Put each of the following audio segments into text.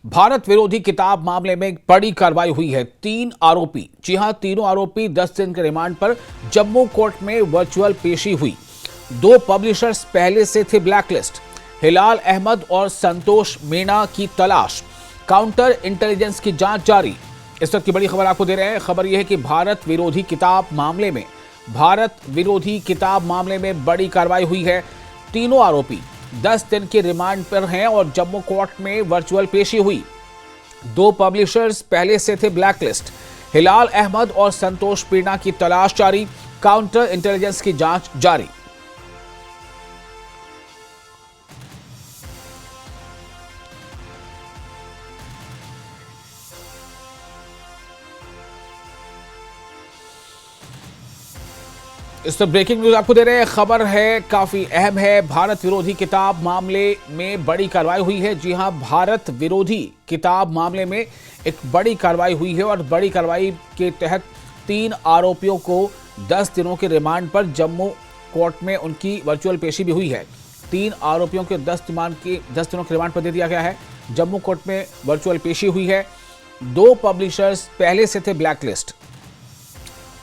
भारत विरोधी किताब मामले में एक बड़ी कार्रवाई हुई है। 3 आरोपी, जी हां, तीनों आरोपी 10 दिन के रिमांड पर जम्मू कोर्ट में वर्चुअल पेशी हुई। 2 पब्लिशर्स पहले से थे ब्लैकलिस्ट। हिलाल अहमद और संतोष मीणा की तलाश, काउंटर इंटेलिजेंस की जांच जारी। इस वक्त की बड़ी खबर आपको दे रहे हैं। खबर यह है कि भारत विरोधी किताब मामले में बड़ी कार्रवाई हुई है। तीनों आरोपी 10 दिन के रिमांड पर हैं और जम्मू कोर्ट में वर्चुअल पेशी हुई। 2 पब्लिशर्स पहले से थे ब्लैकलिस्ट। हिलाल अहमद और संतोष मीणा की तलाश जारी, काउंटर इंटेलिजेंस की जांच जारी। इस वक्त ब्रेकिंग न्यूज आपको दे रहे हैं। खबर है, काफी अहम है। भारत विरोधी किताब मामले में बड़ी कार्रवाई हुई है। जी हां, भारत विरोधी किताब मामले में एक बड़ी कार्रवाई हुई है और बड़ी कार्रवाई के तहत 3 आरोपियों को 10 दिनों के रिमांड पर जम्मू कोर्ट में उनकी वर्चुअल पेशी भी हुई है। 3 आरोपियों के 10 दिनों के रिमांड पर दे दिया गया है। जम्मू कोर्ट में वर्चुअल पेशी हुई है। 2 पब्लिशर्स पहले से थे ब्लैकलिस्ट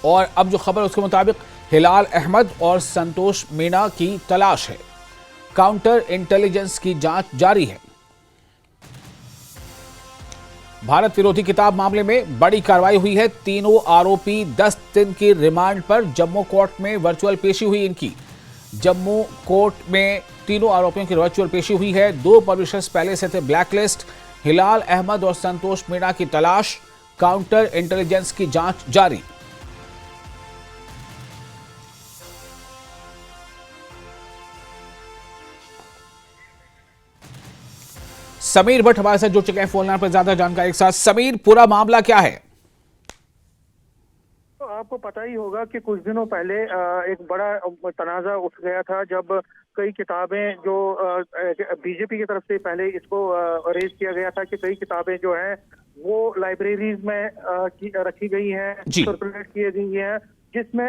और अब जो खबर उसके मुताबिक हिलाल अहमद और संतोष मीणा की तलाश है। काउंटर इंटेलिजेंस की जांच जारी है। भारत विरोधी किताब मामले में बड़ी कार्रवाई हुई है। तीनों आरोपी 10 दिन की रिमांड पर जम्मू कोर्ट में वर्चुअल पेशी हुई इनकी। जम्मू कोर्ट में तीनों आरोपियों की वर्चुअल पेशी हुई है। 2 पब्लिशर्स पहले से थे ब्लैकलिस्ट। हिलाल अहमद और संतोष मीणा की तलाश, काउंटर इंटेलिजेंस की जांच जारी। समीर भट्ट हमारे साथ जुड़ चुके हैं फोन लाइन पर ज्यादा जानकारी के साथ। समीर, पूरा मामला क्या है? तो आपको पता ही होगा कि कुछ दिनों पहले एक बड़ा तनाजा उठ गया था जब कई किताबें जो बीजेपी की तरफ से पहले इसको रेज किया गया था कि कई किताबें जो हैं वो लाइब्रेरीज में रखी गई हैं, सर्कुलेट की गई हैं, जिसमें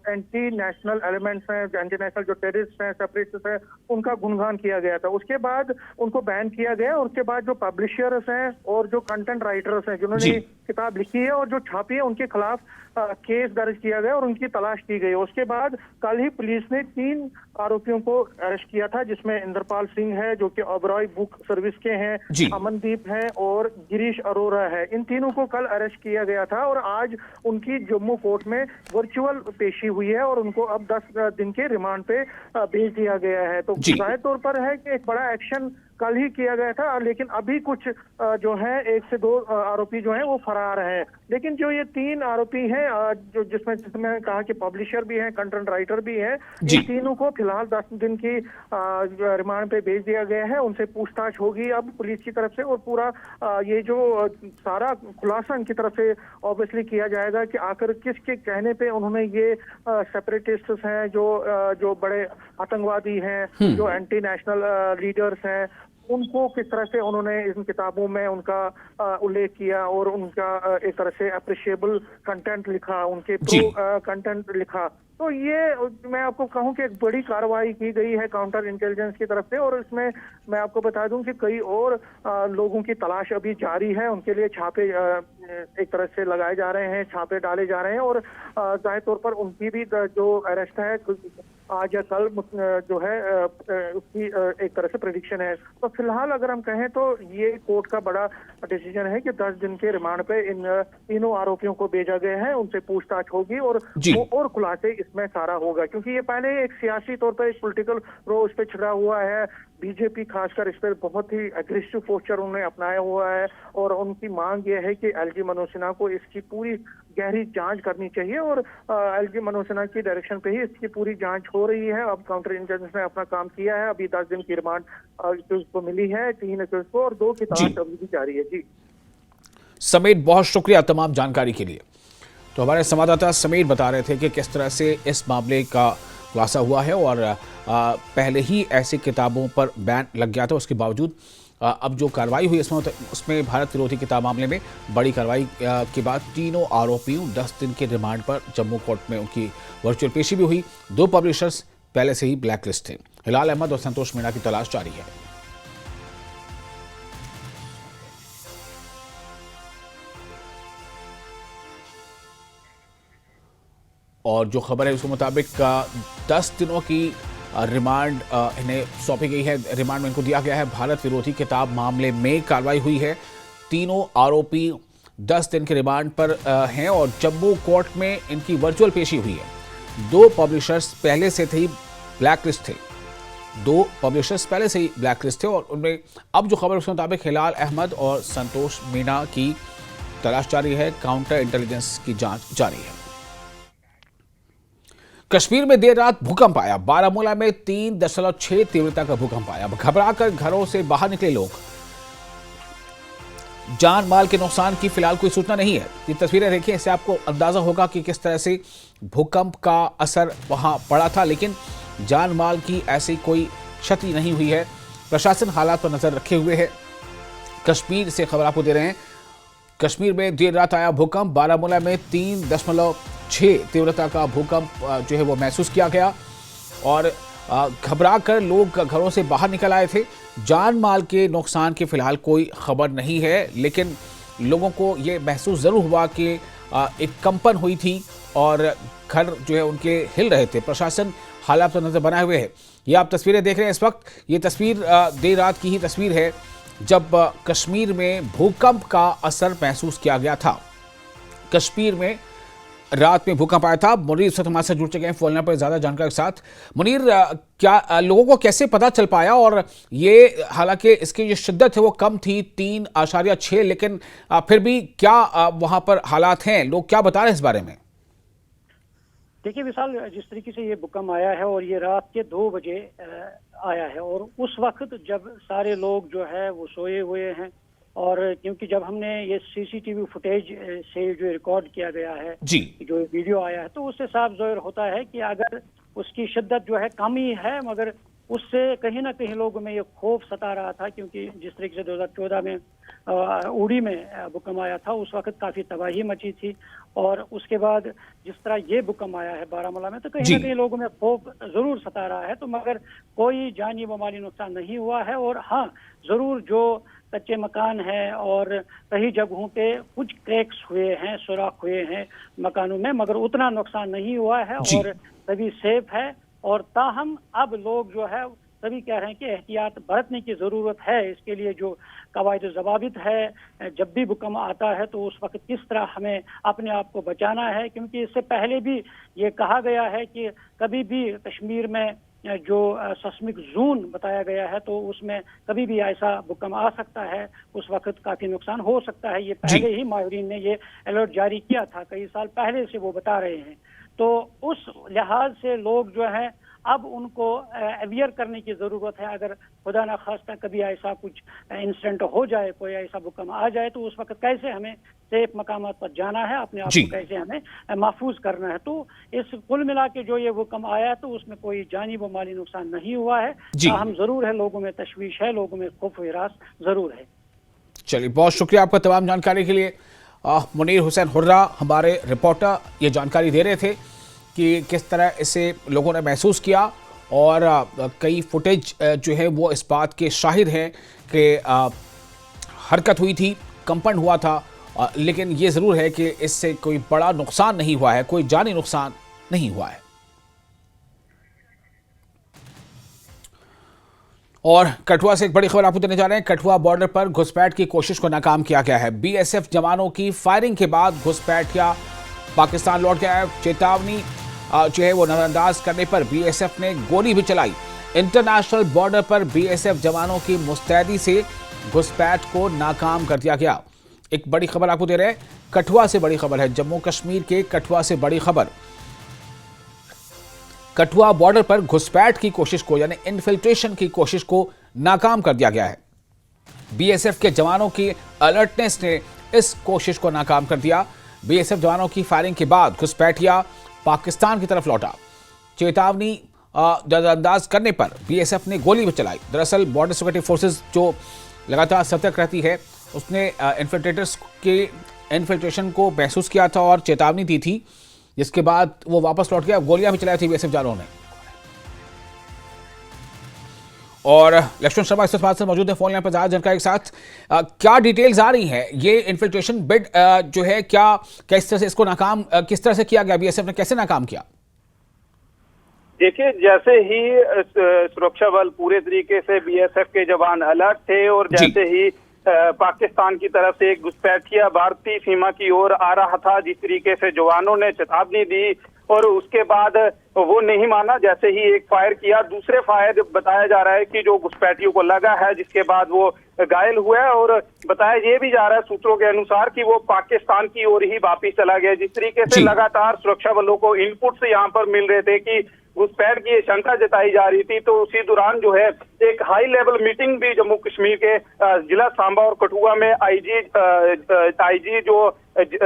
एंटी नेशनल एलिमेंट्स हैं, एंटी नेशनल जो टेररिस्ट हैं, सेपरेटिस्ट हैं, उनका गुणगान किया गया था। उसके बाद उनको बैन किया गया। उसके बाद जो पब्लिशर्स हैं और जो कंटेंट राइटर्स हैं जिन्होंने किताब लिखी है और जो छापी है, उनके खिलाफ केस दर्ज किया गया और उनकी तलाश की गई। उसके बाद कल ही पुलिस ने 3 आरोपियों को अरेस्ट किया था, जिसमें इंद्रपाल सिंह है जो कि ओबरॉय बुक सर्विस के हैं, अमनदीप हैं और गिरीश अरोरा है। इन तीनों को कल अरेस्ट किया गया था और आज उनकी जम्मू कोर्ट में वर्चुअल पेशी हुई है और उनको अब 10 दिन के रिमांड पे भेज दिया गया है। तो जाहिर तौर पर है कि एक बड़ा एक्शन कल ही किया गया था, लेकिन अभी कुछ जो है 1 से 2 आरोपी जो हैं वो फरार हैं। लेकिन जो ये 3 आरोपी हैं जो जिसमें कहा कि पब्लिशर भी हैं, कंटेंट राइटर भी हैं, इन तीनों को फिलहाल 10 दिन की रिमांड पे भेज दिया गया है। उनसे पूछताछ होगी अब पुलिस की तरफ से और पूरा ये जो सारा खुलासा इनकी तरफ से ऑब्वियसली किया जाएगा कि आखिर किसके कहने पे उन्होंने ये सेपरेटिस्ट्स हैं, जो बड़े आतंकवादी हैं, जो एंटी नेशनल लीडर्स हैं, उनको किस तरह से उन्होंने इन किताबों में उनका उल्लेख किया और उनका एक तरह से अप्रिशिएबल कंटेंट लिखा, उनके प्रो कंटेंट लिखा। तो ये मैं आपको कहूं कि एक बड़ी कार्रवाई की गई है काउंटर इंटेलिजेंस की तरफ से और इसमें मैं आपको बता दूं कि कई और लोगों की तलाश अभी जारी है। उनके लिए छापे एक तरह से लगाए जा रहे हैं, छापे डाले जा रहे हैं और जाहिर तौर पर उनकी भी जो अरेस्ट है आज या कल जो है उसकी एक तरह से प्रेडिक्शन है। तो फिलहाल अगर हम कहें तो ये कोर्ट का बड़ा डिसीजन है कि 10 दिन के रिमांड पे इन तीनों आरोपियों को भेजा गया है। उनसे पूछताछ होगी और खुलासे इसमें सारा होगा, क्योंकि ये पहले एक सियासी तौर पर एक पॉलिटिकल रोज पे छिड़ा हुआ है। बीजेपी खासकर इस पर बहुत ही एग्रेसिव पोस्चर उन्होंने अपनाया हुआ है और उनकी मांग यह है कि एलजी मनोज सिन्हा को इसकी पूरी गहरी जांच करनी चाहिए और एलजी मनोज सिन्हा की डायरेक्शन पे ही इसकी पूरी जांच हो रही है। अब काउंटर इंटेलिजेंस ने अपना काम किया है। अभी 10 दिन की रिमांड को मिली है 3 अक्यूज को और 2 की तलाश अभी भी जारी है। जी समीर, बहुत शुक्रिया तमाम जानकारी के लिए। तो हमारे संवाददाता समीर बता रहे थे कि किस तरह से इस मामले का खुलासा हुआ है और पहले ही ऐसी किताबों पर बैन लग गया था, उसके बावजूद अब जो कार्रवाई हुई उसमें भारत विरोधी किताब मामले में बड़ी कार्रवाई के बाद तीनों आरोपियों 10 दिन के रिमांड पर जम्मू कोर्ट में उनकी वर्चुअल पेशी भी हुई। 2 पब्लिशर्स पहले से ही ब्लैकलिस्ट थे। हिलाल अहमद और संतोष मीणा की तलाश जारी है। और जो खबर है उसके मुताबिक 10 दिनों की रिमांड इन्हें सौंपी गई है। रिमांड में इनको दिया गया है। भारत विरोधी किताब मामले में कार्रवाई हुई है। तीनों आरोपी 10 दिन के रिमांड पर हैं और जम्मू कोर्ट में इनकी वर्चुअल पेशी हुई है। 2 पब्लिशर्स पहले से थे ब्लैक लिस्ट थे और उनमें अब जो खबर उसके मुताबिक हिलाल अहमद और संतोष मीणा की तलाश जारी है। काउंटर इंटेलिजेंस की जांच जारी है। कश्मीर में देर रात भूकंप आया। बारामूला में 3.6 तीव्रता का भूकंप आया। घबराकर घरों से बाहर निकले लोग। जान माल के नुकसान की फिलहाल कोई सूचना नहीं है। ये तस्वीरें देखिए, इससे आपको अंदाजा होगा कि किस तरह से भूकंप का असर वहां पड़ा था, लेकिन जान माल की ऐसी कोई क्षति नहीं हुई है। प्रशासन हालात पर नजर रखे हुए है। कश्मीर से खबर आपको दे रहे हैं। कश्मीर में देर रात आया भूकंप। बारामूला में 3.6 तीव्रता का भूकंप जो है वो महसूस किया गया और घबरा कर लोग घरों से बाहर निकल आए थे। जान माल के नुकसान की फिलहाल कोई खबर नहीं है, लेकिन लोगों को ये महसूस ज़रूर हुआ कि एक कंपन हुई थी और घर जो है उनके हिल रहे थे। प्रशासन हालात पर नजर बनाए हुए है। ये आप तस्वीरें देख रहे हैं इस वक्त। ये तस्वीर देर रात की ही तस्वीर है जब कश्मीर में भूकंप का असर महसूस किया गया था। कश्मीर में रात में भूकंप आया था। मुनीर इस वक्त हमारे साथ जुड़ चुके हैं फोन पर ज्यादा जानकारी के साथ। मुनीर, क्या लोगों को कैसे पता चल पाया? और ये हालांकि इसकी जो शिद्दत है वो कम थी 3.6, लेकिन फिर भी क्या वहां पर हालात हैं? लोग क्या बता रहे हैं इस बारे में? देखिए विशाल, जिस तरीके से ये भूकंप आया है और ये रात के 2 बजे आया है और उस वक्त जब सारे लोग जो है वो सोए हुए हैं, और क्योंकि जब हमने ये सीसीटीवी फुटेज से जो रिकॉर्ड किया गया है जी, जो वीडियो आया है, तो उससे साफ ज़ाहिर होता है कि अगर उसकी शिद्दत जो है कम ही है, मगर उससे कहीं ना कहीं लोगों में ये खौफ सता रहा था। क्योंकि जिस तरीके से 2014 में उड़ी में भूकंप आया था, उस वक्त काफ़ी तबाही मची थी, और उसके बाद जिस तरह ये भूकंप आया है बारामूला में, तो कहीं ना कहीं लोगों में खौफ जरूर सता रहा है। तो मगर कोई जानी व माली नुकसान नहीं हुआ है। और हाँ, जरूर जो कच्चे मकान हैं और कई जगहों पे कुछ क्रैक्स हुए हैं, सुराख हुए हैं मकानों में, मगर उतना नुकसान नहीं हुआ है और सभी सेफ है। और ताहम अब लोग जो है सभी कह रहे हैं कि एहतियात बरतने की ज़रूरत है। इसके लिए जो कवायद ज़वाबित है, जब भी भूकंप आता है तो उस वक्त किस तरह हमें अपने आप को बचाना है, क्योंकि इससे पहले भी ये कहा गया है कि कभी भी कश्मीर में जो सेस्मिक जोन बताया गया है तो उसमें कभी भी ऐसा भूकंप आ सकता है, उस वक्त काफ़ी नुकसान हो सकता है। ये पहले ही माहिरीन ने ये अलर्ट जारी किया था, कई साल पहले से वो बता रहे हैं। तो उस लिहाज से लोग जो हैं अब उनको अवेयर करने की ज़रूरत है। अगर खुदा न खास्ता कभी ऐसा कुछ इंसिडेंट हो जाए, कोई ऐसा भूकंप आ जाए, तो उस वक्त कैसे हमें सेफ मकामात पर जाना है, अपने आप को कैसे हमें महफूज करना है। तो इस कुल मिला के जो ये भूकंप आया है तो उसमें कोई जानी व माली नुकसान नहीं हुआ है। हम जरूर है, लोगों में तशवीश है, लोगों में खौफ हिरास जरूर है। चलिए, बहुत शुक्रिया आपका तमाम जानकारी के लिए। मुनीर हुसैन हुर्रा हमारे रिपोर्टर ये जानकारी दे रहे थे कि किस तरह इसे लोगों ने महसूस किया, और कई फुटेज जो है वो इस बात के शाहिद हैं कि हरकत हुई थी, कंपन हुआ था, लेकिन ये ज़रूर है कि इससे कोई बड़ा नुकसान नहीं हुआ है, कोई जानी नुकसान नहीं हुआ है। और कठुआ से एक बड़ी खबर आपको देने जा रहे हैं। कठुआ बॉर्डर पर घुसपैठ की कोशिश को नाकाम किया गया है। बीएसएफ जवानों की फायरिंग के बाद घुसपैठिया पाकिस्तान लौट गया है। चेतावनी जो है वो नजरअंदाज करने पर बीएसएफ ने गोली भी चलाई। इंटरनेशनल बॉर्डर पर बीएसएफ जवानों की मुस्तैदी से घुसपैठ को नाकाम कर दिया गया। एक बड़ी खबर आपको दे रहे हैं, कठुआ से बड़ी खबर है। जम्मू कश्मीर के कठुआ से बड़ी खबर। कठुआ बॉर्डर पर घुसपैठ की कोशिश को, यानी इन्फिल्ट्रेशन की कोशिश को नाकाम कर दिया गया है। बीएसएफ के जवानों की अलर्टनेस ने इस कोशिश को नाकाम कर दिया। बीएसएफ जवानों की फायरिंग के बाद घुसपैठिया पाकिस्तान की तरफ लौटा। चेतावनी नजरअंदाज करने पर बीएसएफ ने गोली भी चलाई। दरअसल बॉर्डर सिक्योरिटी फोर्सेस जो लगातार सतर्क रहती है, उसने इन्फिल्ट्रेटर्स के इन्फिल्ट्रेशन को महसूस किया था और चेतावनी दी थी, जिसके बाद वो वापस लौट गया। गोलियां भी चलाई थी बीएसएफ जवानों ने। और लक्ष्मण शर्मा इस बात से मौजूद है फोन लाइन पर ज्यादा जानकारी के साथ। क्या डिटेल्स आ रही हैं? ये इन्फिल्ट्रेशन बिड जो है क्या किस तरह से इसको नाकाम किस तरह से किया गया, बीएसएफ ने कैसे नाकाम किया? देखिए, जैसे ही सुरक्षा बल पूरे तरीके से बीएसएफ के जवान अलर्ट थे और जैसे ही पाकिस्तान की तरफ से एक घुसपैठिया भारतीय सीमा की ओर आ रहा था, जिस तरीके से जवानों ने चेतावनी दी और उसके बाद वो नहीं माना, जैसे ही एक फायर किया, दूसरे फायर बताया जा रहा है कि जो घुसपैठियों को लगा है, जिसके बाद वो घायल हुआ है और बताया ये भी जा रहा है सूत्रों के अनुसार कि वो पाकिस्तान की ओर ही वापिस चला गया। जिस तरीके से लगातार सुरक्षा बलों को इनपुट्स यहाँ पर मिल रहे थे कि घुसपैठ की शंका जताई जा रही थी, तो उसी दौरान जो है एक हाई लेवल मीटिंग भी जम्मू कश्मीर के जिला सांबा और कठुआ में आईजी जो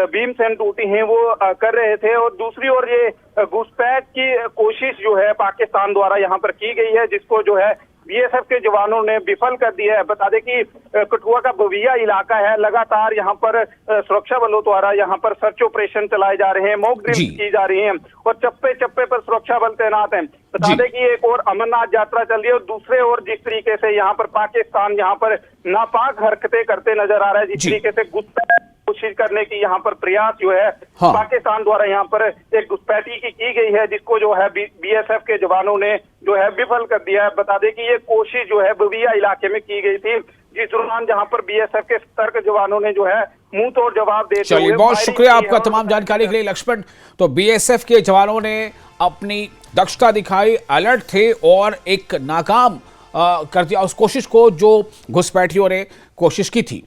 भीमसेन टूटी हैं वो कर रहे थे। और दूसरी ओर ये घुसपैठ की कोशिश जो है पाकिस्तान द्वारा यहाँ पर की गई है, जिसको जो है बीएसएफ के जवानों ने विफल कर दिया है। बता दें कि कठुआ का बविया इलाका है, लगातार यहाँ पर सुरक्षा बलों द्वारा यहाँ पर सर्च ऑपरेशन चलाए जा रहे हैं, मॉक ड्रिल की जा रही हैं और चप्पे चप्पे पर सुरक्षा बल तैनात हैं। बता दें कि एक और अमरनाथ यात्रा चल रही है और दूसरे ओर जिस तरीके से यहाँ पर पाकिस्तान यहाँ पर नापाक हरकतें करते नजर आ रहा है, जिस तरीके से घुसपैठ कोशिश करने की यहाँ पर प्रयास जो है पाकिस्तान द्वारा यहाँ पर एक घुसपैठी की गई है, जिसको जो है बीएसएफ के जवानों ने जो है विफल कर दिया है। बता दें कि ये कोशिश जो है बविया इलाके में की गई थी, जिस दौरान जहाँ पर बीएसएफ के सतर्क जवानों ने जो है मुंह तोड़ जवाब देते हुए। चलिए, बहुत शुक्रिया आपका तमाम जानकारी के लिए लक्ष्मण। तो बीएसएफ के जवानों ने अपनी दक्षता दिखाई, अलर्ट थे और एक नाकाम कर दिया उस कोशिश को जो घुसपैठियों ने कोशिश की थी।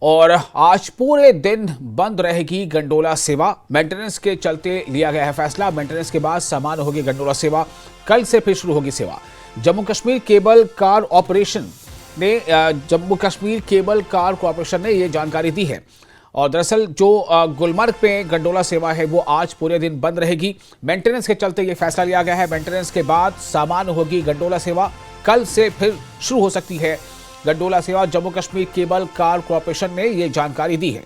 और आज पूरे दिन बंद रहेगी गंडोला सेवा। मेंटेनेंस के चलते लिया गया है फैसला। मेंटेनेंस के बाद सामान्य होगी गंडोला सेवा। कल से फिर शुरू होगी सेवा। Jammu Kashmir cable car corporation ने ये जानकारी दी है। और दरअसल जो गुलमर्ग पे गंडोला सेवा है वो आज पूरे दिन बंद रहेगी। मेंटेनेंस के चलते ये फैसला लिया गया है। मेंटेनेंस के बाद सामान्य होगी गंडोला सेवा। कल से फिर शुरू हो सकती है गंडोला सेवा। Jammu Kashmir cable car corporation ने यह जानकारी दी है।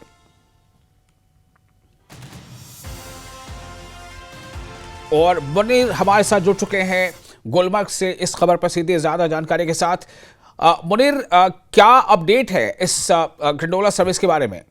और मुनीर हमारे साथ जुड़ चुके हैं गुलमर्ग से इस खबर पर सीधे ज्यादा जानकारी के साथ। मुनीर, क्या अपडेट है इस गंडोला सर्विस के बारे में?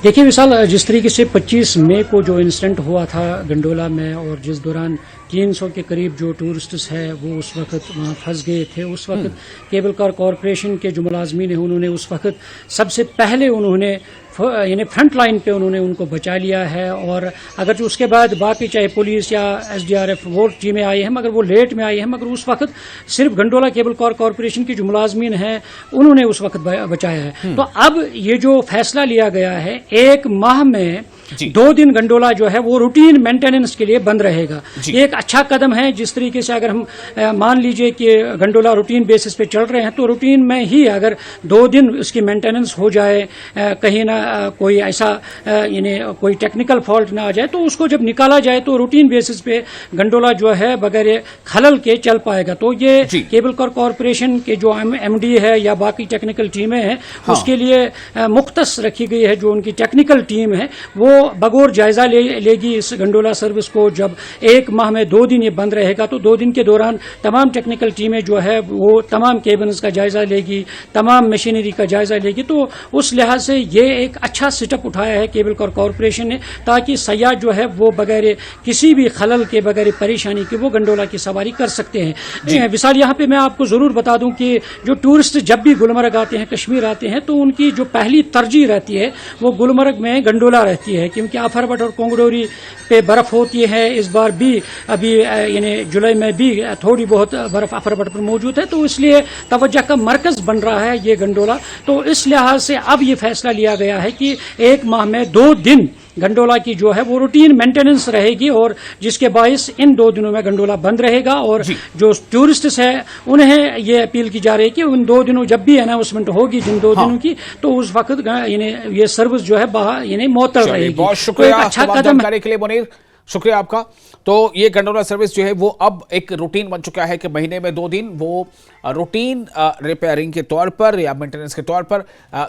देखिए विशाल, जिस तरीके से 25 मई को जो इंसिडेंट हुआ था गंडोला में और जिस दौरान 300 के करीब जो टूरिस्ट्स हैं वो उस वक्त वहाँ फंस गए थे, उस वक्त केबल कार कॉरपोरेशन के जो मुलाजमीन हैं उन्होंने उस वक्त सबसे पहले उन्होंने यानी फ्रंट लाइन पे उन्होंने उनको बचा लिया है। और अगर जो उसके बाद बाकी चाहे पुलिस या एसडीआरएफ वो टीमें आई हैं, मगर वो लेट में आई हैं, मगर उस वक्त सिर्फ गंडोला केबल कार कॉरपोरेशन की जो मुलाजमीन हैं उन्होंने उस वक्त बचाया है। तो अब ये जो फैसला लिया गया है, 1 माह में 2 दिन गंडोला जो है वो रूटीन मेंटेनेंस के लिए बंद रहेगा। ये एक अच्छा कदम है। जिस तरीके से अगर हम मान लीजिए कि गंडोला रूटीन बेसिस पे चल रहे हैं, तो रूटीन में ही अगर 2 दिन उसकी मेंटेनेंस हो जाए, कहीं ना कोई ऐसा यानी कोई टेक्निकल फॉल्ट ना आ जाए, तो उसको जब निकाला जाए तो रूटीन बेसिस पे गंडोला जो है बगैर खलल के चल पाएगा। तो ये केबल कार कॉरपोरेशन के जो एमडी है या बाकी टेक्निकल टीमें हैं उसके लिए मुख्तस रखी गई है। जो उनकी टेक्निकल टीम है वो बगौर जायजा लेगी इस गंडोला सर्विस को। जब 1 माह में 2 दिन ये बंद रहेगा तो 2 दिन के दौरान तमाम टेक्निकल टीमें जो है वो तमाम केबिन्स का जायजा लेगी, तमाम मशीनरी का जायजा लेगी। तो उस लिहाज से ये एक अच्छा सेटअप उठाया है केबल कार कॉरपोरेशन ने, ताकि सयाह जो है वो बगैर किसी भी खलल के, बगैर परेशानी के वो गंडोला की सवारी कर सकते हैं। विशाल, यहाँ पे मैं आपको जरूर बता दूं कि जो टूरिस्ट जब भी गुलमर्ग आते हैं, कश्मीर आते हैं, तो उनकी जो पहली तरजीह रहती है वो गुलमर्ग में गंडोला रहती है, क्योंकि अफरबट और कोंगडोरी पे बर्फ होती है। इस बार भी अभी यानी जुलाई में भी थोड़ी बहुत बर्फ अफरबट पर मौजूद है, तो इसलिए तवज्जो का मरकज बन रहा है ये गंडोला। तो इस लिहाज से अब ये फैसला लिया गया है कि 1 माह में 2 दिन गंडोला की जो है वो रूटीन मेंटेनेंस रहेगी, और जिसके बायस इन 2 दिनों में गंडोला बंद रहेगा। और जो टूरिस्ट्स है उन्हें ये अपील की जा रही है कि उन 2 दिनों जब भी अनाउंसमेंट होगी जिन 2 दिनों की, तो उस वक्त यानी ये सर्विस जो है यानी मुअत्तल रहेगी। बहुत शुक्रिया अच्छा कदम के लिए मुनीर, शुक्रिया आपका। तो ये गंडोला सर्विस जो है वो अब एक रूटीन बन चुका है कि महीने में 2 दिन वो रूटीन रिपेयरिंग के तौर पर या मेंटेनेंस के तौर पर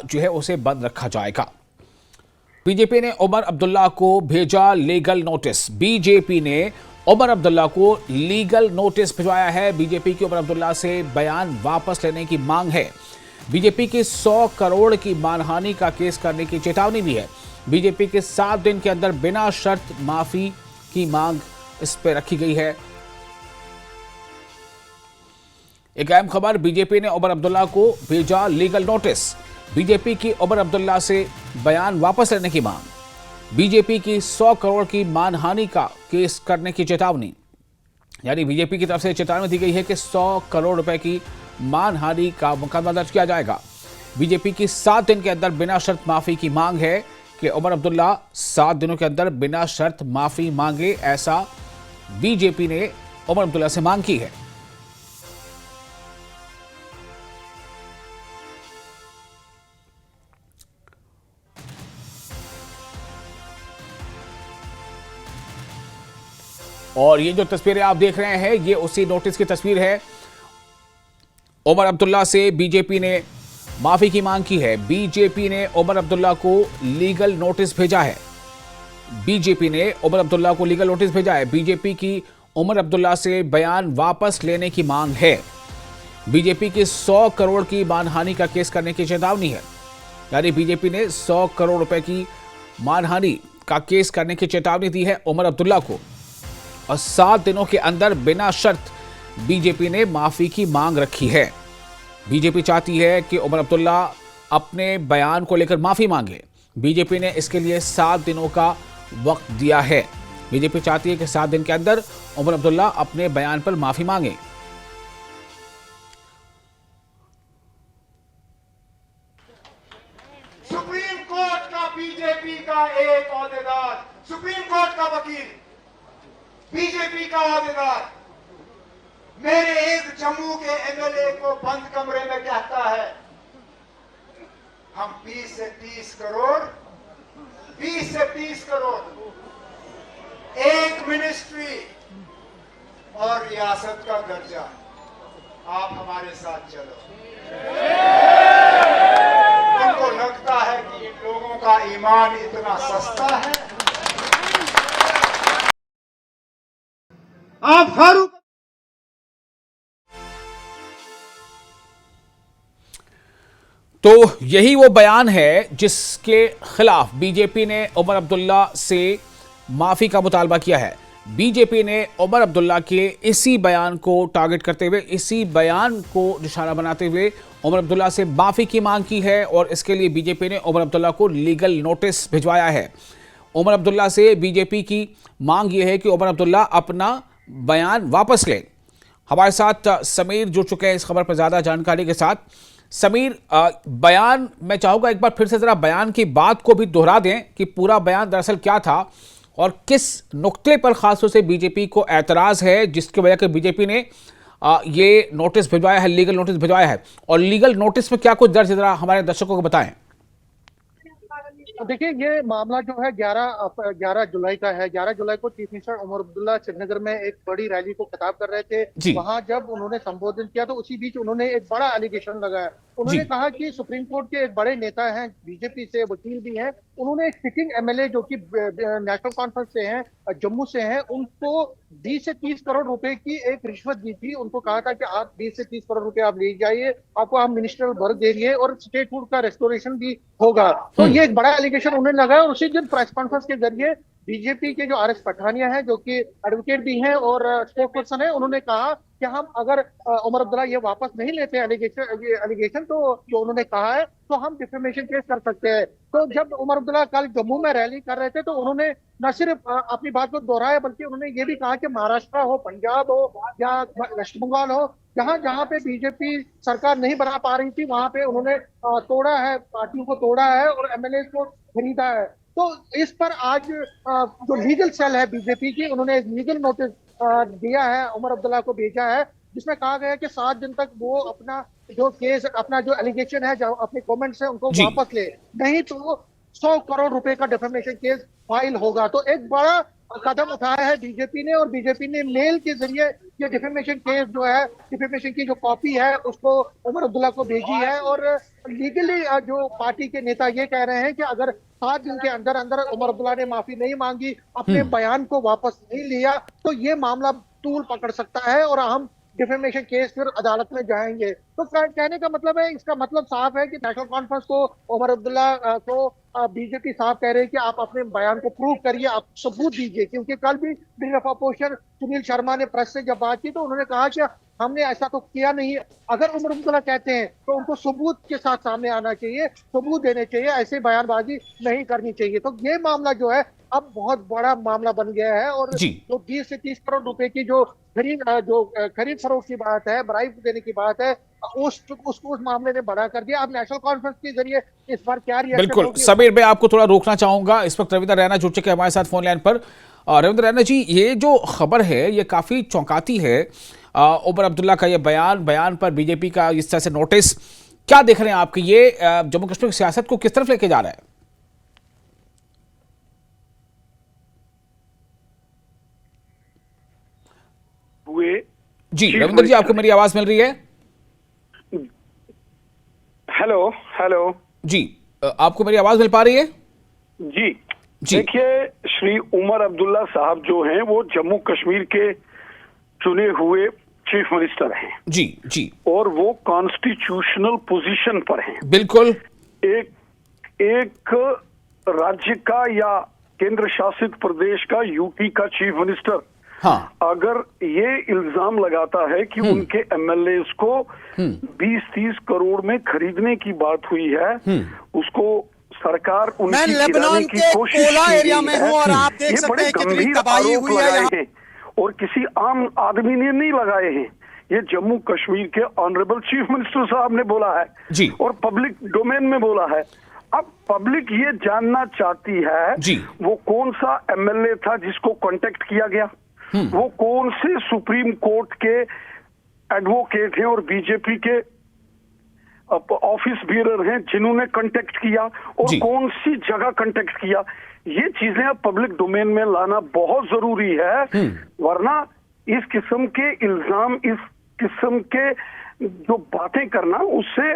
जो है उसे बंद रखा जाएगा। बीजेपी ने उमर अब्दुल्ला को भेजा लीगल नोटिस। बीजेपी ने उमर अब्दुल्ला को लीगल नोटिस भिजवाया है। बीजेपी की उमर अब्दुल्ला से बयान वापस लेने की मांग है। बीजेपी की 100 करोड़ की मानहानि का केस करने की चेतावनी दी है। बीजेपी के 7 दिन के अंदर बिना शर्त माफी की मांग इस पर रखी गई है। एक अहम खबर, बीजेपी ने उमर अब्दुल्ला को भेजा लीगल नोटिस। बीजेपी की उमर अब्दुल्ला से बयान वापस लेने की मांग। बीजेपी की 100 करोड़ की मानहानि का केस करने की चेतावनी, यानी बीजेपी की तरफ से चेतावनी दी गई है कि 100 करोड़ रुपए की मानहानि का मुकदमा दर्ज किया जाएगा। बीजेपी की 7 दिन के अंदर बिना शर्त माफी की मांग है कि उमर अब्दुल्ला 7 दिनों के अंदर बिना शर्त माफी मांगे, ऐसा बीजेपी ने उमर अब्दुल्ला से मांग की है। और ये जो तस्वीरें आप देख रहे हैं, ये उसी नोटिस की तस्वीर है। उमर अब्दुल्ला से बीजेपी ने माफी की मांग की है। बीजेपी ने उमर अब्दुल्ला को लीगल नोटिस भेजा है। बीजेपी ने उमर अब्दुल्ला को लीगल नोटिस भेजा है। बीजेपी की उमर अब्दुल्ला से बयान वापस लेने की मांग है। बीजेपी की 100 करोड़ की मानहानि का केस करने की चेतावनी है, यानी बीजेपी ने 100 करोड़ रुपए की मानहानि का केस करने की चेतावनी दी है उमर अब्दुल्ला को, और 7 दिनों के अंदर बिना शर्त बीजेपी ने माफी की मांग रखी है। बीजेपी चाहती है कि उमर अब्दुल्ला अपने बयान को लेकर माफी मांगे। बीजेपी ने इसके लिए 7 दिनों का वक्त दिया है। बीजेपी चाहती है कि 7 दिन के अंदर उमर अब्दुल्ला अपने बयान पर माफी मांगे। सुप्रीम कोर्ट का बीजेपी का एक ओहदेदार, सुप्रीम कोर्ट का वकील, बीजेपी का ओहदेदार मेरे एक जम्मू के एमएलए को बंद कमरे में कहता है हम 20 से 30 करोड़ एक मिनिस्ट्री और रियासत का दर्जा, आप हमारे साथ चलो। उनको लगता है कि इन लोगों का ईमान इतना सस्ता है। आप फारूक तो यही वो बयान है जिसके खिलाफ बीजेपी ने उमर अब्दुल्ला से माफी का मुतालबा किया है। बीजेपी ने उमर अब्दुल्ला के इसी बयान को टारगेट करते हुए, इसी बयान को निशाना बनाते हुए उमर अब्दुल्ला से माफी की मांग की है, और इसके लिए बीजेपी ने उमर अब्दुल्ला को लीगल नोटिस भिजवाया है। उमर अब्दुल्ला से बीजेपी की मांग यह है कि उमर अब्दुल्ला अपना बयान वापस ले। हमारे साथ समीर जुड़ चुके हैं इस खबर पर ज्यादा जानकारी के साथ। समीर, बयान मैं चाहूंगा एक बार फिर से जरा बयान की बात को भी दोहरा दें कि पूरा बयान दरअसल क्या था और किस नुक्ते पर खासतौर से बीजेपी को एतराज है, जिसकी वजह से बीजेपी ने ये नोटिस भिजवाया है, लीगल नोटिस भिजवाया है। और लीगल नोटिस में क्या कुछ दर्ज है, जरा हमारे दर्शकों को बताएं। देखिए, ये मामला जो है 11 जुलाई का है। 11 जुलाई को चीफ मिनिस्टर उमर अब्दुल्ला श्रीनगर में एक बड़ी रैली को खिताब कर रहे थे। वहां जब उन्होंने संबोधन किया तो उसी बीच उन्होंने एक बड़ा एलिगेशन लगाया। उन्होंने कहा कि सुप्रीम कोर्ट के एक बड़े नेता हैं, बीजेपी से वकील भी हैं, उन्होंने एक सिटिंग एमएलए जो कि नेशनल कॉन्फ्रेंस से हैं, जम्मू से हैं, उनको 20 से 30 करोड़ रुपए की एक रिश्वत दी थी। उनको कहा था कि आप 20 से 30 करोड़ रुपए आप ले जाइए, आपको हम मिनिस्ट्रियल वर्क दे रही है और स्टेटहुड का रेस्टोरेशन भी होगा। तो ये एक बड़ा एलिगेशन उन्होंने लगाया, और उसी दिन प्रेस कॉन्फ्रेंस के जरिए बीजेपी के जो आर एस पठानिया है, जो कि एडवोकेट भी हैं और स्पोक्स पर्सन है, उन्होंने कहा कि हम अगर उमर अब्दुल्ला ये वापस नहीं लेते एलिगेशन तो जो उन्होंने कहा है तो हम डिफेमेशन केस कर सकते हैं। तो जब उमर अब्दुल्ला कल जम्मू में रैली कर रहे थे तो उन्होंने न सिर्फ अपनी बात को दोहराया, बल्कि उन्होंने ये भी कहा कि महाराष्ट्र हो, पंजाब हो या वेस्ट बंगाल हो, जहां जहां पे बीजेपी सरकार नहीं बना पा रही थी, वहां पे उन्होंने तोड़ा है, पार्टियों को तोड़ा है और एमएलए को खरीदा है। तो इस पर आज जो लीगल सेल है बीजेपी की, उन्होंने एक लीगल नोटिस दिया है, उमर अब्दुल्ला को भेजा है, जिसमें कहा गया है कि 7 दिन तक वो अपना जो केस, अपना जो एलिगेशन है, जो अपने कमेंट्स है, उनको वापस ले, नहीं तो 100 करोड़ रुपए का डिफेमेशन केस फाइल होगा। तो एक बड़ा कदम उठाया है बीजेपी ने, और बीजेपी ने मेल के जरिए ये डिफेमेशन केस जो है, डिफेमेशन की जो कॉपी है उसको उमर अब्दुल्ला को भेजी है और लीगली जो पार्टी के नेता ये कह रहे हैं कि अगर 7 दिन के अंदर अंदर उमर अब्दुल्ला ने माफी नहीं मांगी, अपने बयान को वापस नहीं लिया, तो ये मामला तूल पकड़ सकता है और हम डिफेमेशन केस फिर अदालत में जाएंगे। तो कहने का मतलब है, इसका मतलब साफ है कि नेशनल कॉन्फ्रेंस को उमर अब्दुल्ला को बीजेपी साफ कह रहे हैं कि आप अपने बयान को प्रूव करिए, आप सबूत दीजिए। क्योंकि कल भी leader of opposition Sunil Sharma ने प्रेस से जब बात की तो उन्होंने कहा कि हमने ऐसा तो किया नहीं। अगर उमर अब्दुल्ला कहते हैं तो उनको सबूत के साथ सामने आना चाहिए, सबूत देने चाहिए, ऐसे बयानबाजी नहीं करनी चाहिए। तो ये मामला जो है अब बहुत बड़ा मामला बन गया है और जो 20 से 30 करोड़ रुपए की जो खरीद फरोख्त की बात है, ब्राइब देने की बात है, उस मामले ने बड़ा कर दिया। अब नेशनल कॉन्फ्रेंस के जरिए इस बार क्या रिएक्शन? बिल्कुल समीर, मैं आपको थोड़ा रोकना चाहूंगा। इस वक्त रविंद्र रैना जुड़ चुके हैं हमारे साथ फोन लाइन पर। रविंद्र रैना जी, ये जो खबर है ये काफी चौंकाती है। उमर अब्दुल्ला का ये बयान पर बीजेपी का इस तरह से नोटिस, क्या देख रहे हैं आपके? ये जम्मू कश्मीर की सियासत को किस तरफ लेके जा रहा है? जी रविंद्र जी, आपको मेरी आवाज मिल रही है? हेलो हेलो जी, आपको मेरी आवाज मिल पा रही है? जी देखिए, श्री उमर अब्दुल्ला साहब जो हैं वो जम्मू कश्मीर के चुने हुए चीफ मिनिस्टर हैं। जी जी, और वो कॉन्स्टिट्यूशनल पोजीशन पर हैं। बिल्कुल। एक राज्य का या केंद्र शासित प्रदेश का, यूटी का चीफ मिनिस्टर अगर ये इल्जाम लगाता है कि उनके एमएलए को 20-30 करोड़ में खरीदने की बात हुई है, उसको सरकार उनकी गिराने की कोशिश की एरिया में हूं और आप देख सकते हैं कितनी तबाही हुई है यहाँ। और किसी आम आदमी ने नहीं लगाए हैं, ये जम्मू कश्मीर के ऑनरेबल चीफ मिनिस्टर साहब ने बोला है जी, और पब्लिक डोमेन में बोला है। अब पब्लिक ये जानना चाहती है जी, वो कौन सा एमएलए था जिसको कांटेक्ट किया गया, वो कौन से सुप्रीम कोर्ट के एडवोकेट हैं और बीजेपी के ऑफिस बीरर हैं जिन्होंने कांटेक्ट किया, और कौन सी जगह कांटेक्ट किया। ये चीजें अब पब्लिक डोमेन में लाना बहुत जरूरी है, वरना इस किस्म के इल्जाम, इस किस्म के जो बातें करना, उससे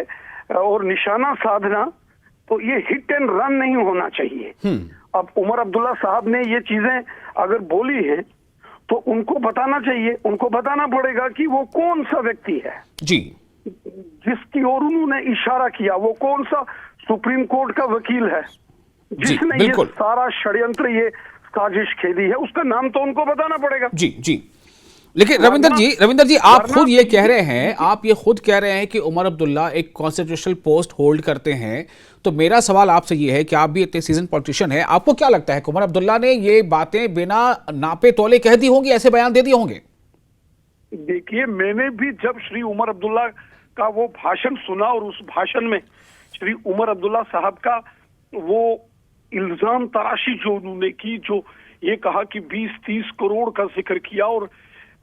और निशाना साधना, तो ये हिट एंड रन नहीं होना चाहिए। अब उमर अब्दुल्ला साहब ने ये चीजें अगर बोली हैं तो उनको बताना चाहिए, उनको बताना पड़ेगा कि वो कौन सा व्यक्ति है जी जिसकी ओर उन्होंने इशारा किया, वो कौन सा सुप्रीम कोर्ट का वकील है जिसने ये सारा षड्यंत्र, ये साजिश खेली है, उसका नाम तो उनको बताना पड़ेगा। जी जी। लेकिन रविंदर जी आप खुद ये कह रहे हैं, आप ये खुद कह रहे हैं कि उमर अब्दुल्ला एक कॉन्स्टिट्यूशनल पोस्ट होल्ड करते हैं। तो मेरा सवाल आपसे ये है कि आप भी इतने सीजन पॉलिटिशियन हैं, आपको क्या लगता है कि उमर अब्दुल्ला ने ये बातें बिना नापे तोले कह दी होंगी, ऐसे बयान दे दिए होंगे? देखिए, मैंने भी जब श्री उमर अब्दुल्ला का वो भाषण सुना और उस भाषण में श्री उमर अब्दुल्ला साहब का वो इल्जाम तराशी जो उन्होंने की, जो ये कहा कि 20-30 करोड़ का जिक्र किया और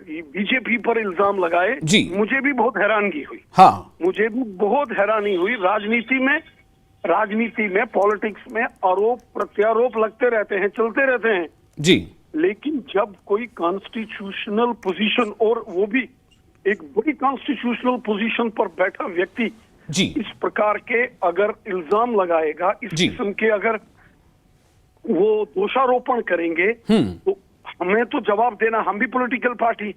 बीजेपी पर इल्जाम लगाए, मुझे भी बहुत हैरानगी हुई। मुझे भी बहुत हैरानी हुई। राजनीति में पॉलिटिक्स में आरोप प्रत्यारोप लगते रहते हैं, चलते रहते हैं जी। लेकिन जब कोई कॉन्स्टिट्यूशनल पोजीशन, और वो भी एक बड़ी कॉन्स्टिट्यूशनल पोजीशन पर बैठा व्यक्ति इस प्रकार के अगर इल्जाम लगाएगा, इस किस्म के अगर वो दोषारोपण करेंगे, तो हमें तो जवाब देना, हम भी पॉलिटिकल पार्टी,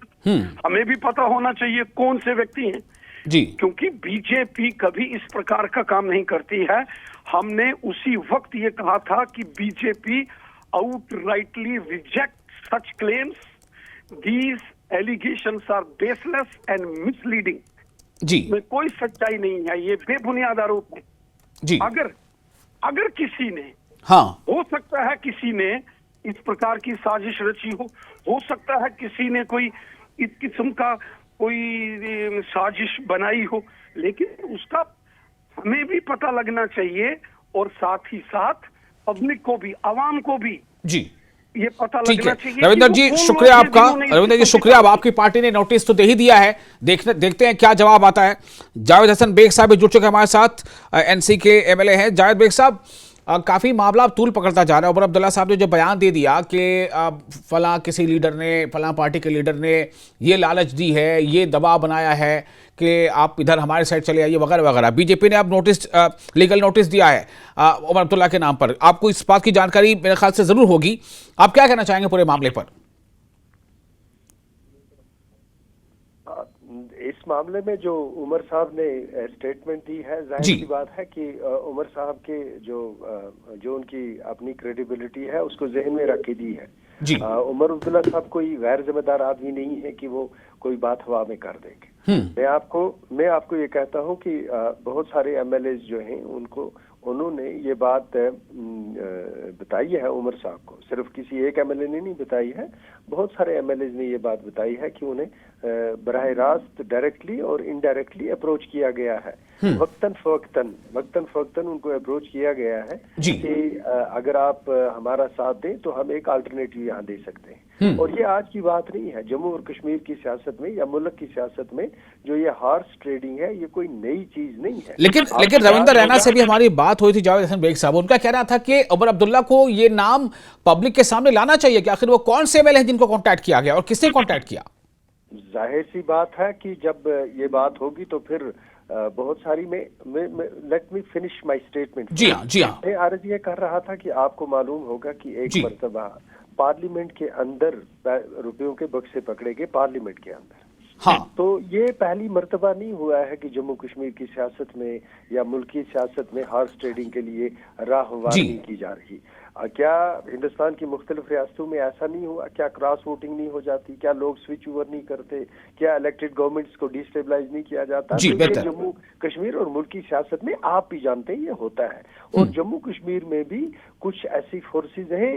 हमें भी पता होना चाहिए कौन से व्यक्ति हैं जी। क्योंकि बीजेपी कभी इस प्रकार का काम नहीं करती है। हमने उसी वक्त ये कहा था कि BJP outrightly reject such claims. These allegations are baseless and misleading. जी, में कोई सच्चाई नहीं है, ये बेबुनियाद आरोप है जी। अगर किसी ने, हो सकता है किसी ने इस प्रकार की साजिश रची हो सकता है किसी ने कोई इस किस्म का कोई साजिश बनाई हो, लेकिन उसका हमें भी पता लगना चाहिए और साथ ही साथ पब्लिक को भी, आवाम को भी जी ये पता लगना चाहिए। रविंदर जी शुक्रिया आपका। रविंदर जी शुक्रिया, अब आपकी पार्टी ने नोटिस तो दे ही दिया है, देखते हैं क्या जवाब आता है। जावेद हसन बेग साहब जुड़ चुके हैं हमारे साथ, एनसी के एमएलए हैं। जावेद बेग साहब, काफी मामला अब तूल पकड़ता जा रहा है। उमर अब्दुल्ला साहब ने जो बयान दे दिया कि फला किसी लीडर ने, फला पार्टी के लीडर ने ये लालच दी है, ये दबाव बनाया है कि आप इधर हमारे साइड चले आइए वगैरह वगैरह। बीजेपी ने अब नोटिस, लीगल नोटिस दिया है उमर अब्दुल्ला के नाम पर। आपको इस बात की जानकारी मेरे ख्याल से जरूर होगी, आप क्या कहना चाहेंगे पूरे मामले पर? इस मामले में जो उमर साहब ने स्टेटमेंट दी है, जाहिर सी बात है कि उमर साहब के जो उनकी अपनी क्रेडिबिलिटी है उसको जहन में रख के दी है। उमर अब्दुल्ला साहब कोई गैर जिम्मेदार आदमी नहीं है कि वो कोई बात हवा में कर देंगे। मैं आपको ये कहता हूँ कि बहुत सारे एमएलए जो हैं उन्होंने ये बात बताई है उमर साहब को, सिर्फ किसी एक एमएलए ने नहीं बताई है, बहुत सारे एमएलए ने ये बात बताई है कि उन्हें बराह रास्त डायरेक्टली और इनडायरेक्टली अप्रोच किया गया है। वक्तन फवक्तन उनको अप्रोच किया गया है कि अगर आप हमारा साथ दें तो हम एक अल्टरनेटिव यहाँ दे सकते हैं। और ये आज की बात नहीं है। जम्मू और कश्मीर की सियासत में या मुल्क की सियासत में जो ये हॉर्स ट्रेडिंग है, ये कोई नई चीज नहीं है। लेकिन रविंदर रैना से भी हमारी बात हुई थी, जावेद हसन बेग साहब, उनका कहना था कि उमर अब्दुल्ला को ये नाम पब्लिक के सामने लाना चाहिए कि आखिर वो कौन से एमएलए हैं जिनको कॉन्टैक्ट किया गया और किसने कॉन्टैक्ट किया। जाहिर सी बात है कि जब ये बात होगी तो फिर बहुत सारी let me finish my statement. जी हाँ। मैं अर्ज ये कर रहा था कि आपको मालूम होगा कि एक मर्तबा पार्लियामेंट के अंदर रुपयों के बक्से पकड़े गए, पार्लियामेंट के अंदर। हाँ। तो ये पहली मर्तबा नहीं हुआ है कि जम्मू कश्मीर की सियासत में या मुल्क की सियासत में हॉर्स ट्रेडिंग के लिए राहवानी की जा रही। क्या हिंदुस्तान की मुख्तलिफ रियासतों में ऐसा नहीं हुआ? क्या क्रॉस वोटिंग नहीं हो जाती? क्या लोग स्विच ओवर नहीं करते? क्या इलेक्टेड गवर्नमेंट्स को डिस्टेबलाइज नहीं किया जाता? तो ये जम्मू कश्मीर और मुल्क की सियासत में आप भी जानते हैं ये होता है। और जम्मू कश्मीर में भी कुछ ऐसी फोर्सेज हैं।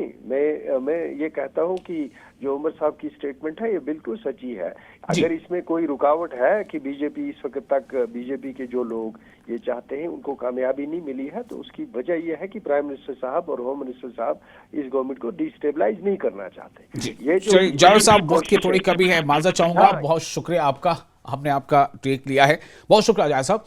मैं ये कहता हूँ कि जो उमर साहब की स्टेटमेंट है ये बिल्कुल सच्ची है। अगर इसमें कोई रुकावट है कि बीजेपी इस वक्त तक, बीजेपी के जो लोग ये चाहते हैं उनको कामयाबी नहीं मिली है, तो उसकी वजह यह है कि प्राइम मिनिस्टर साहब और होम मिनिस्टर साहब इस गवर्नमेंट को डिस्टेबलाइज नहीं करना चाहते। ये जो जावेद साहब, वक्त की थोड़ी कमी है, माजरत चाहूंगा। बहुत शुक्रिया आपका, हमने आपका टेक लिया है, बहुत शुक्रिया जावेद साहब।